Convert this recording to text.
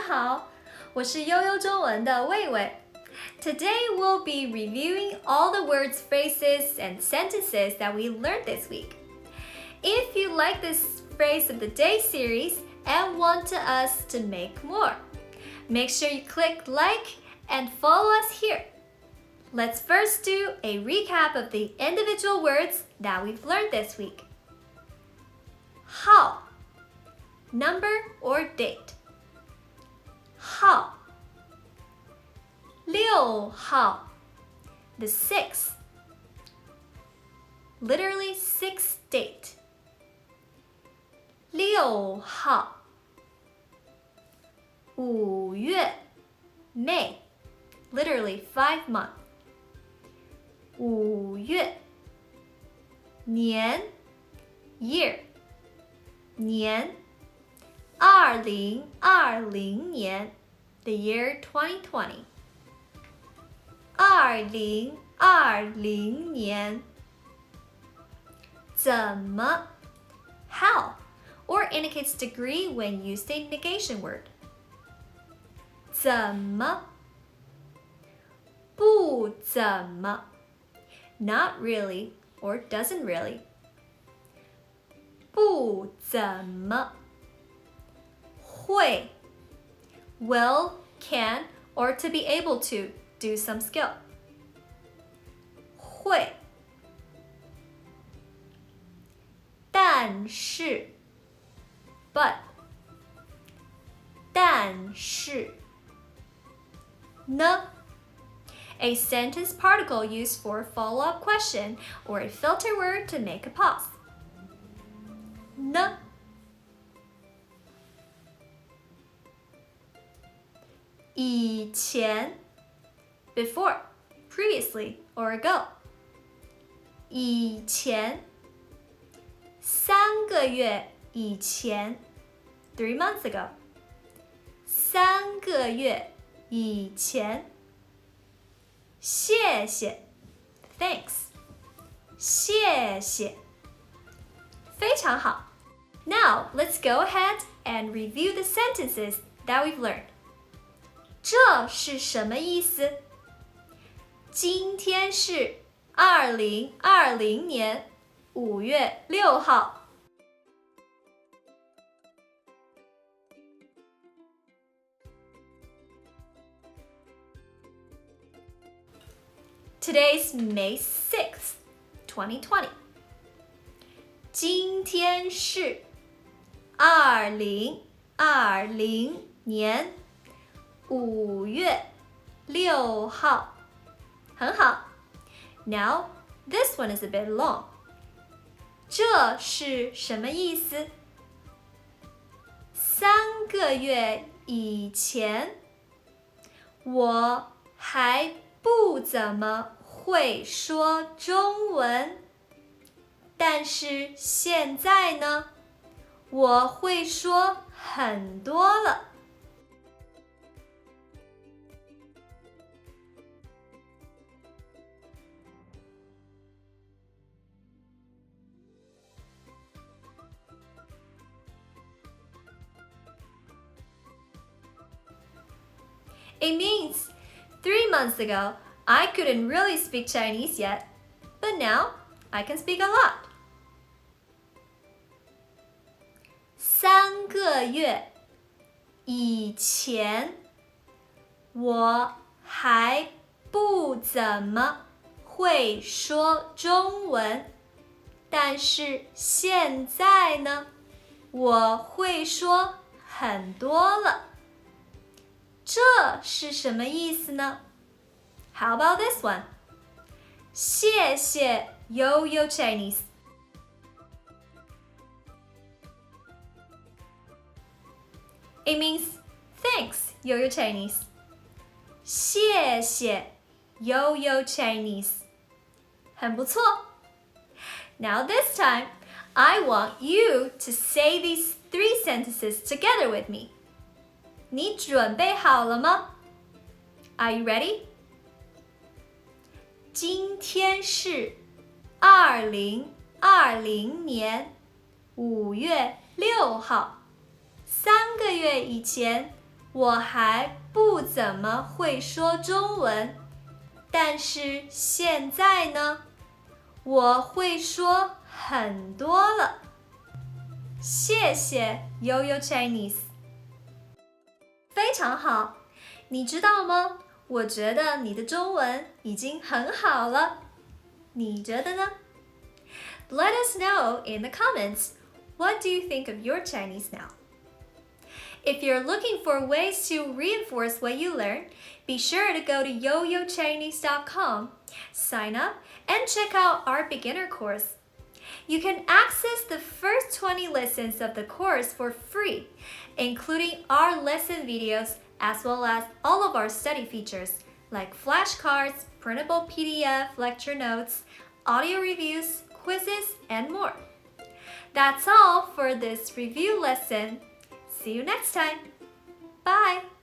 家好，我是悠悠中文的魏魏。Today we'll be reviewing all the words, phrases, and sentences that we learned this week. If you like this Phrase of the Day series and want us to make more, make sure you click like and follow us here. Let's first do a recap of the individual words that we've learned this week. How, number or date. 号 6号 the 6th, literally 6th date. 6号5月 May, literally 5 months. 5月年 year, 年2020年 the year 2020. 2020年怎么 how, or indicates degree when used a negation word. 怎么不怎么 not really or doesn't really. 不怎么会 will, can, or to be able to do some skill. 会但是 but 但是呢 a sentence particle used for a follow-up question or a filter word to make a pause. 呢以前 before, previously, or ago. 以前3个月以前 3 months ago. 3个月以前谢谢 thanks. 谢谢非常好 Now, let's go ahead and review the sentences that we've learned. 这是什么意思？今天是2020年5月6号。Today's May 6th, 2020. 今天是2020年5月6号。很好。Now, this one is a bit long. 这是什么意思？3个月以前，我还不怎么会说中文，但是现在呢，我会说很多了。It means 3 months ago, I couldn't really speak Chinese yet, but now I can speak a lot. 3个月以前，我还不怎么会说中文，但是现在呢，我会说很多了。这是什么意思呢？ How about this one? 谢谢 Yo-Yo Chinese. It means thanks, Yo-Yo Chinese. 谢谢 Yo-Yo Chinese. 很不错。Now this time, I want you to say these 3 sentences together with me. 你准备好了吗？ Are you ready? 今天是2020年5月6号，3个月以前，我还不怎么会说中文，但是现在呢，我会说很多了。谢谢 Yo-Yo Chinese。非常好，你知道吗？我觉得你的中文已经很好了，你觉得呢？ Let us know in the comments, what do you think of your Chinese now? If you're looking for ways to reinforce what you learned, be sure to go to yoyochinese.com, sign up, and check out our beginner course. You can access the first 20 lessons of the course for free, including our lesson videos as well as all of our study features like flashcards, printable PDF lecture notes, audio reviews, quizzes, and more. That's all for this review lesson. See you next time. Bye!